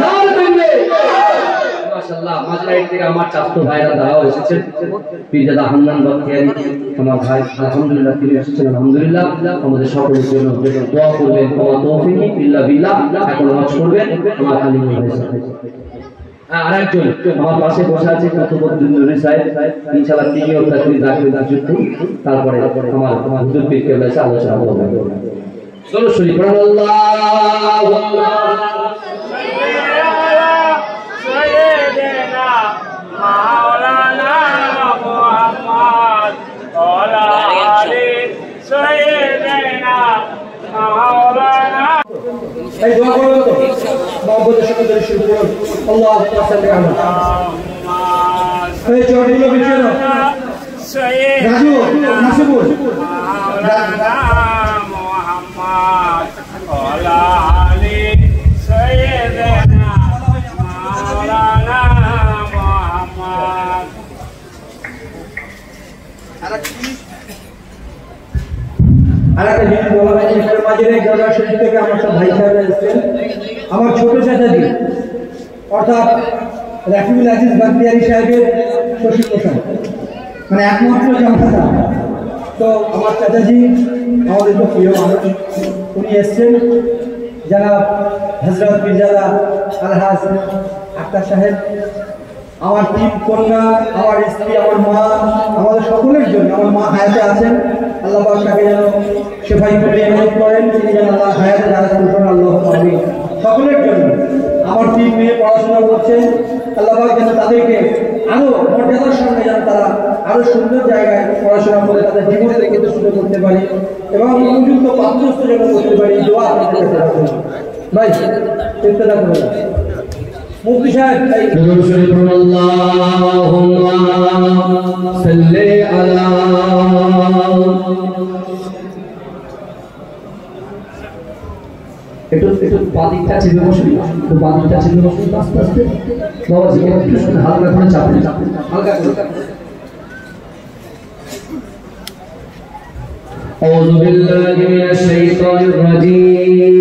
নারে তাকবীর। মাশাআল্লাহ মাজরাইট থেকে আমার চাচতো ভাইরা তারাও এসেছেন পীরজাদা হান্নান বখতিয়ারি আমার ভাই আলহামদুলিল্লাহ তিনি এসেছেন আলহামদুলিল্লাহ আমাদের সকলের জন্য দোয়া করবেন ওয়া তৌফিক ইল্লা বিল্লাহ এখন নামাজ পড়বেন আমার আলী ভাই আরেকজন আমার পাশে বসে আছে কুতুবউদ্দিন নুরি সাহেব ইনশাআল্লাহ তিনিও তাকরীর রাখবেন যুক্ত তারপরে আমার হুজুর পীর কেবলা এসে আলোচনা করবেন চলো শরীফ পড়ুন আল্লাহুম্মা সাইয়্যিদিনা মাওলানা মুহাম্মদ ওয়া আলি সাইয়্যিদিনা মাওলানা এই দোয়া করো তো মোহাম্মদের সাথে শুরু করুন আল্লাহু সাল্লি আলা এই জড়িয়ে বিছানো রাজু নাসিবুল মাওলানা মুহাম্মদ ওয়া আলি সাইয়্যিদিনা মাওলানা মুহাম্মদ আরেকটা জিনিস বলা হয় এর মাঝে গড়া শরীর থেকে আমার সব ভাই সাহেবরা এসেছেন আমার ছোট চাচাজি অর্থাৎ রাকিবুল আজিজ বাগদিয়ারি সাহেবের শ্বশুর মশাই মানে একমাত্র জামাতা তো আমার চাচাজি আমাদের তো প্রিয় মানুষ উনি এসেছেন যারা হযরত পীরজাদা আলহাজ আক্তার সাহেব আমার তিন কন্যা আমার স্ত্রী আমার মা আমাদের সকলের জন্য আমার মা হায়াতে আছেন আল্লাহ পাক তাকে যেন সেফাই করে ইমানত করেন তিনি যেন আল্লাহ হায়াতে দারাজ করুন আল্লাহুম্মা আমিন সকলের জন্য আমার তিন মেয়ে পড়াশোনা করছেন আল্লাহ পাক যেন তাদেরকে আরো মর্যাদার সঙ্গে যেন তারা আরো সুন্দর জায়গায় পড়াশোনা করে তাদের জীবনে কিন্তু শুরু করতে পারে এবং উপযুক্ত পাত্রস্থ যেন করতে পারি দোয়া আপনাদের কাছে রাখুন ভাই চিন্তা করুন মুফতি সাহেব নজর শরীফ আল্লাহুম্মা সাল্লি আলা একটু বাদিকটা চেপে বসুন একটু বাদিকটা চেপে বসুন আস্তে আস্তে বাবাজি একটু হালকা করে চাপেন হালকা করে আউযু বিল্লাহি মিনাশ শাইতানির রাজীম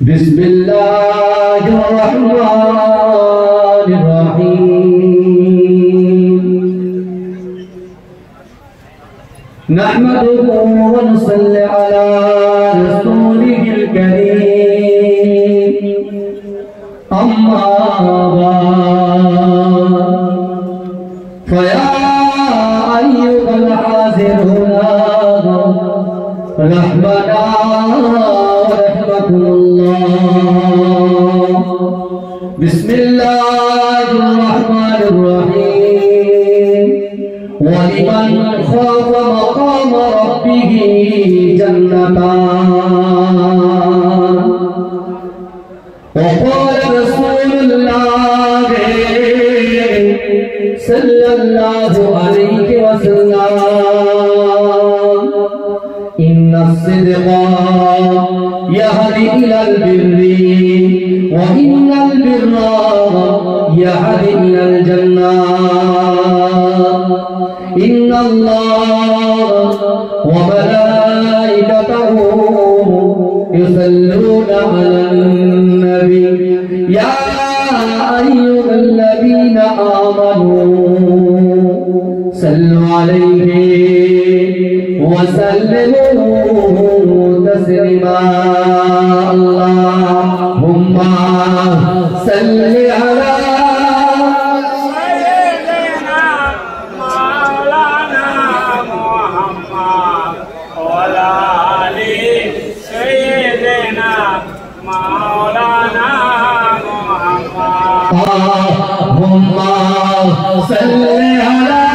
বিসমিল্লাহির রাহমানির রাহিম নাহমাদুহু ওয়া নুসাল্লি আলা রাসূলিহিল কারীম আম্মা বা'দ ফায়া আইয়ুহাল হাযিরুনা রাহমানা বিসমিল্লাহির রহমানির রহিম ওয়া লিমান খাফা মাকামা রাব্বিহি জান্নাতান ওয়া ক্বালা রাসূলুল্লাহ সাল্লাল্লাহু আলাইহি ওয়াসাল্লাম ইন্নাস সিদকা ইয়াহদি ইলাল বিররি وإن البر يهدي إلى الجنة إن الله وملائكته يصلون على النبي يا أيها الذين آمنوا صلوا عليه وسلموا تسليما اللهم صل على سيدنا مولانا محمد وعلى آل سيدنا مولانا محمد اللهم صل على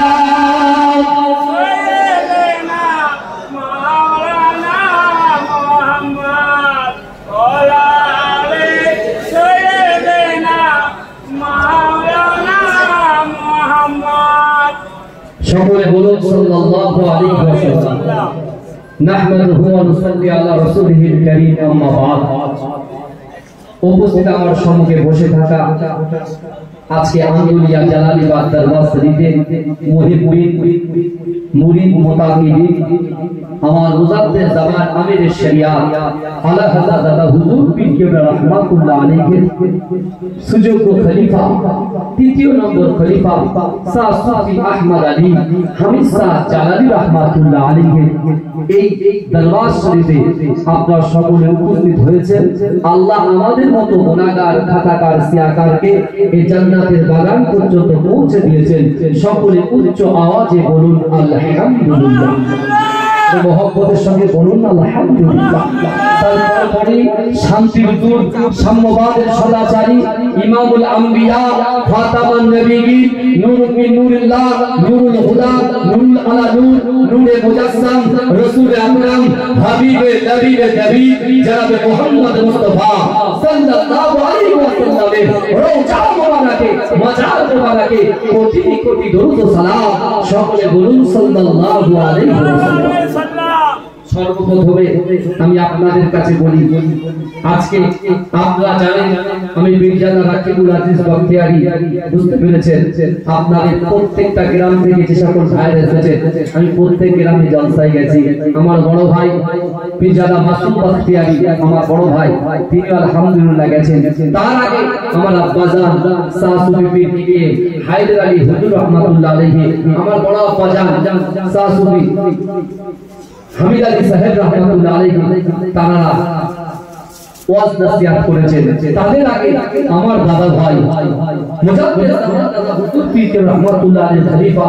সকলে বলুন সাল্লাল্লাহু আলাইহি ওয়াসাল্লাম নাহমাদুহু ওয়া নুসাল্লি আলা রাসূলিহিল কারীম আম্মা বা'দ উপস্থিত আমার সম্মুখে বসে থাকা আজকে আন্দুলিয়া জালালিবাদ দরবার শরীফে মুহিব্বিন মুরিদ মুতাকিবিন আমার মুজাদ্দিদ জামান আমির শরিয়াত আলা হযরত দাদা হুজুর পীর কেবলা রাহমাতুল্লাহ আলাইহি সুযোগ্য খলিফা তৃতীয় নম্বর খলিফা শাহ সুফি আহমদ আলী হামিদ শাহ জালালি রাহমাতুল্লাহ আলাইহি এই দরবার শরীফে আপনারা সকলে উপস্থিত হয়েছেন। আল্লাহ আমাদের মতো গুনাহগার খাতাকার সিয়াকারকে এই জান্নাতের বাগান পর্যন্ত পৌঁছে দিয়েছেন। সকলে উচ্চ আওয়াজে বলুন আলহামদুলিল্লাহ। মোহব্বতের সঙ্গে বলুন আলহামদুলিল্লাহ। তারপরে শান্তির দূত সাম্যবাদের সদাচারী ইমামুল আম্বিয়া খাতামুন নবিয়্যিন নূরুল মিন নূরিল্লাহ নূরুল হুদা নূরুল আলা নূর নূরে মুজাসসাম রাসূল আকরাম হাবিবে নবীবে নবী জনাবে মুহাম্মদ মুস্তাফা সাল্লাল্লাহু আলাইহি ওয়াসাল্লামের রওজা মুবারাকে মাজার মুবারাকে কোটি কোটি দরুদ ও সালাম। সকলে বলুন সাল্লাল্লাহু আলাইহি ওয়াসাল্লাম। সর্বপ্রথমে আমি আপনাদের কাছে বলি, আজকে আপনারা জানেন আমি মির্জাদা রাকিবুল আজিজ বখতিয়ারি, বুঝতে পেরেছেন? আপনাদের প্রত্যেকটা গ্রাম থেকে যে সকল ভাইরা এসেছে আমি প্রত্যেক গ্রামে জলসায় গেছি। আমার বড় ভাই মির্জাদা মাসুম বখতিয়ারি আমার বড় ভাই, তিনি আলহামদুলিল্লাহ গেছেন। তার আগে আমার আব্বাজান শাহ সুফি পীর থেকে হায়দার আলী হুজুর রাহমাতুল্লাহ আলাইহি, আমার বড় আব্বাজান শাহ সুফি হামিদ আলী সাহেব রাহমাতুল্লাহ আলাইহি, তারা ওয়াজ নসিহত করেছেন। তাদের আগে আমার দাদা ভাই মুজাদ্দিদ জামান দাদা হুজুর পীর কে রাহমাতুল্লাহ আলাইহি খলিফা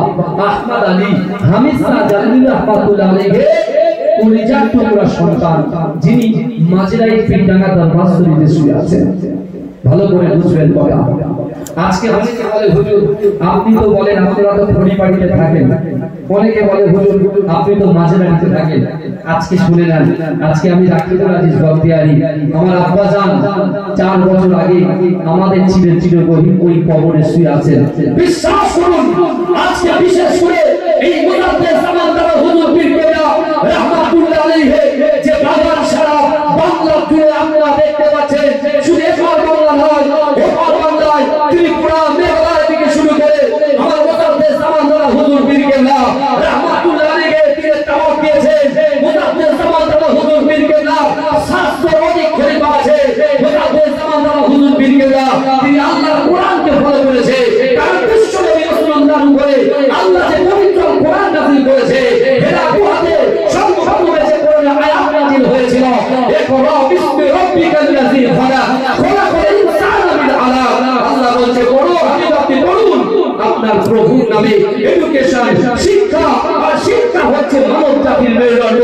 আহমদ আলী হামিদ শাহ জালালি রাহমাতুল্লাহ আলাইহি কলিজার টুকরা সন্তান, যিনি মাঝরাই পীরডাঙ্গা দরবার শরীফে শুয়ে আছেন। ভালো করে বুঝবেন কথা। আজকে অনেকে বলে হুজুর আপনি তো বলেন আপনারা তো খড়ি বাড়িতে থাকেন, অনেকে বলে হুজুর আপনি তো মাঝরাইতে থাকেন। আজকে শুনে নেন, আজকে আমি রাকিবুল আজিজ বখতিয়ারি, আমার আব্বাজান 4 বছর আগে আমাদের ছিলেন চিরগহীন ওই কবরে শুয়ে আছেন। বিশ্বাস করুন আজকে বিশেষ করে এই মুজাদ্দিদ জামান দাদা হুজুর পীর কেবলা রাহমাতুল্লাহ আলাইহি যে বাগান সারা বাংলা জুড়ে আপনারা দেখতে পাচ্ছেন, শুধু এপার বাংলা নয় ওপার বাংলায় ত্রিপুরা মেঘালয় থেকে শুরু করে আমার মুজাদ্দিদ জামান দাদা হুজুর পীর কেবলা রাহমাতুল্লাহ আলাইহি তিনি তাওয়াক দিয়েছেন। মুজাদ্দিদ জামান দাদা হুজুর পীর কেবলা শাস্ত্র অনেক খলিফা আছে। মুজাদ্দিদ জামান দাদা হুজুর পীর কেবলা তিনি আল্লাহর কোরআনকে ফলো করেছে, কারণ বিশ্ব নবী রাসূলুল্লাহর উপরে আল্লাহ যে পবিত্র কোরআন নাযিল করেছে, হেরা বুহাতে সর্বপ্রথমে যে কোরআন আয়াত নাযিল হয়েছিল, ইকরা বিসমি রাব্বিকাল্লাযী খালাক খালাকাল ইনসানা মিন আলাক। আল্লাহ বলছে পড়ো, আপনি পড়ুন আপনার প্রভুর নামে। এডুকেশন শিক্ষা, আর শিক্ষা হচ্ছে মানব জাতির মেরুদণ্ড।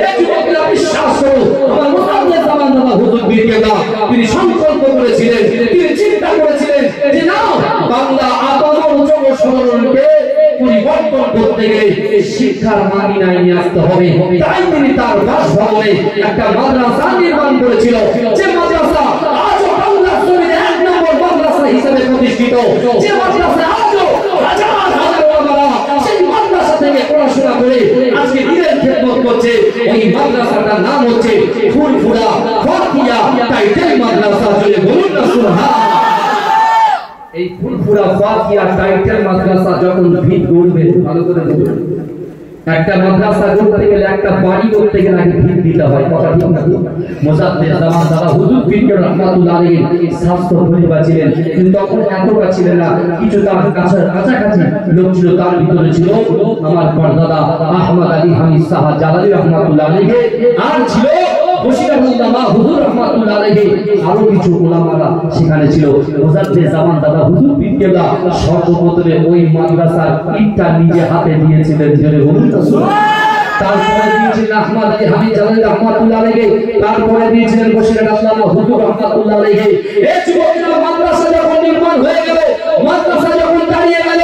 এই যুবকরা বিশ্বাস করো, আমার মুজাদ্দিদ জামান দাদা হুজুর পীর কেবলা তিনি সংকল্প করেছিলেন, তিনি চিন্তা করেছিলেন যে না, বাংলা আপামর জনসাধারণকে পরিবর্তন করতে গেলে শিক্ষার মাদিনায় নিয়ে আসতে হবে। তাই তিনি তার বাসভবনে একটা মাদ্রাসা নির্মাণ করেছিল, যে মাদ্রাসা আজও বাংলার জমিনে 1 নম্বর মাদ্রাসা হিসেবে প্রতিষ্ঠিত, যে মাদ্রাসা আজও হাজার হাজার ওলামারা সেই মাদ্রাসা থেকে পড়াশোনা করে আজকে দিনের খেদমত করছে। এই মাদ্রাসাটার নাম হচ্ছে ফুরফুরা ফাতিয়া টাইটেল মাদ্রাসা। চলে বলুন না সুবহানাল্লাহ। এই ফুরফুরা ফাতিয়া টাইটেল মাদ্রাসা যখন ভিত গড়বে, ভালো করে বুঝুন, একটা মাদ্রাসা করতে গেলে একটা বাড়ি করতে গেলে আগে ভিত দিতে হয়, কথা ঠিক না? মুজাদ্দিদ জামান দাদা হুজুর পীর কে রাহমাতুল্লাহ আলাইহি শাস্ত্র খলিফা ছিলেন, কিন্তু তখন এতটা ছিলেন না, কিছু তার কাছাকাছি লোক ছিল। তার ভিতরে ছিল আমার পরদাদা আহমদ আলী হামিদ শাহ জালালি রাহমাতুল্লাহ আলাইহি, আর ছিল বশিরুল্লাহ হুজুর রাহমাতুল্লাহ আলাইহি, আরো কিছু উলামারা সেখানে ছিল। মুজাদ্দিদ জামান দাদা হুজুর পীর কেবলা সর্বপ্রথমে ওই মাদ্রাসার ইটটা নিজে হাতে দিয়েছিলেন। জোরে বলুন না সুবহানাল্লাহ। তারপরে দিয়েছিলেন আহমদ আলী হামিদ জালালি রাহমাতুল্লাহ আলাইহি, তারপরে দিয়েছিলেন বশিরুল্লাহ হুজুর রাহমাতুল্লাহ আলাইহি। এই যুবকরা মাদ্রাসা যখন নির্মাণ হয়ে গেল, মাদ্রাসা যখন দাঁড়িয়ে গেল,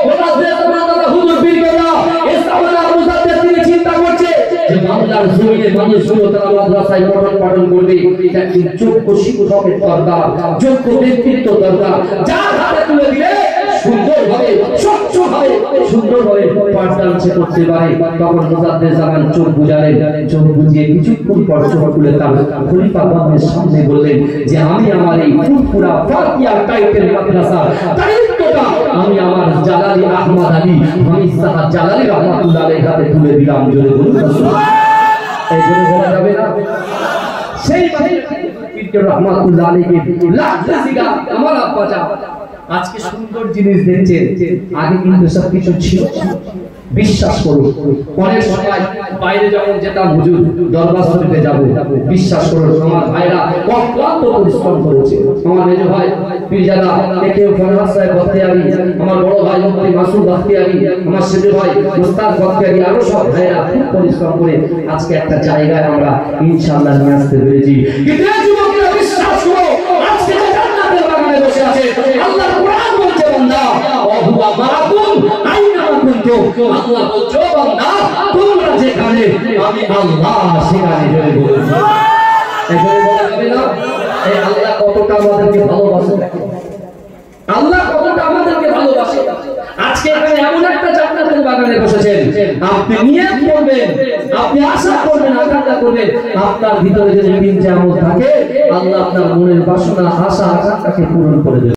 মুজাদ্দিদ জামান দাদা হুজুর পীর কেবলা ইসলামের মুজাদ্দিদ তিনি চিন্তা করছে যে বাংলার জমিনে মানুষগুলো তারা মাদ্রাসায় পঠন পাঠন করবে, একজন যোগ্য শিক্ষকের দরকার, যোগ্য ব্যক্তিত্ব দরকার, যার হাতে তুলে দিলে সুন্দরভাবে স্বচ্ছভাবে সুন্দরভাবে পাঠদান সে করতে পারে। তখন মুজাদ্দিদ জামান চোখ বুঝালেন, চোখ বুঝিয়ে কিছুক্ষণ পর চোখ খুলে তার খলিফা বামের সামনে বললেন যে আমি আমার এই ফুরফুরা ফাতিয়া টাইটেল মাদ্রাসা দায়িত্বটা আমি আমার জালালি আহমদ আলী হামিদ শাহ জালালি রাহমাতুল্লাহ আলাইহি হাতে তুলে দিলাম। জোরে বলুন সুবহানাল্লাহ। এই জন্য বলা যাবে না সেই পীর রহমাতুল্লাহ আলাইহি লাখ জিগা আমার আব্বা যা আজকে সুন্দর জিনিস দেখছেন, আগে কিন্তু সবকিছু ছিল। বিশ্বাস করুন, অনেক সময় বাইরে যখন যেতাম হুজুর দরবার শরীফে যাব, বিশ্বাস করুন আমার ভাইরা অক্লান্ত পরিশ্রম করেছে। আমার মেজ ভাই পীরজাদা কেউ ফরহাদ সাহেব বখতিয়ারি, আমার বড় ভাই মুফতি মাসুদ বখতিয়ারি, আমার ছোট ভাই মুস্তাক বখতিয়ারি, আরো সব ভাইরা খুব পরিশ্রম করে আজকে একটা জায়গায় আমরা ইনশাআল্লাহ নিয়ে আসতে পেরেছি। কিন্তু যুবকরা বিশ্বাস করো, আজকে যে জান্নাতের বাগানে বসে আছে, আল্লাহর কোরআন বলছে বান্দা ওয়া হুয়া মাআকুম আইনা মা কুনতুম, আল্লাহ বলছে বান্দা তোমরা যেখানে আমি আল্লাহ সেখানে জয় বলছি। এজন্য বলা যাবে না এই আল্লাহ কতটা আমাদেরকে ভালোবাসে, আল্লাহ কতটা আমাদেরকে ভালোবাসে। আজকে এখানে এমন একটা জান্নাতের বাগানে বসেছেন, আপনি নিয়ত করবেন, আপনি আশা করবেন, আকাঙ্ক্ষা করবেন, আপনার ভিতরে যদি তিনটা আমল থাকে আল্লাহ আপনার মনের বাসনা আশা আকাঙ্ক্ষাকে পূরণ করে দেবেন।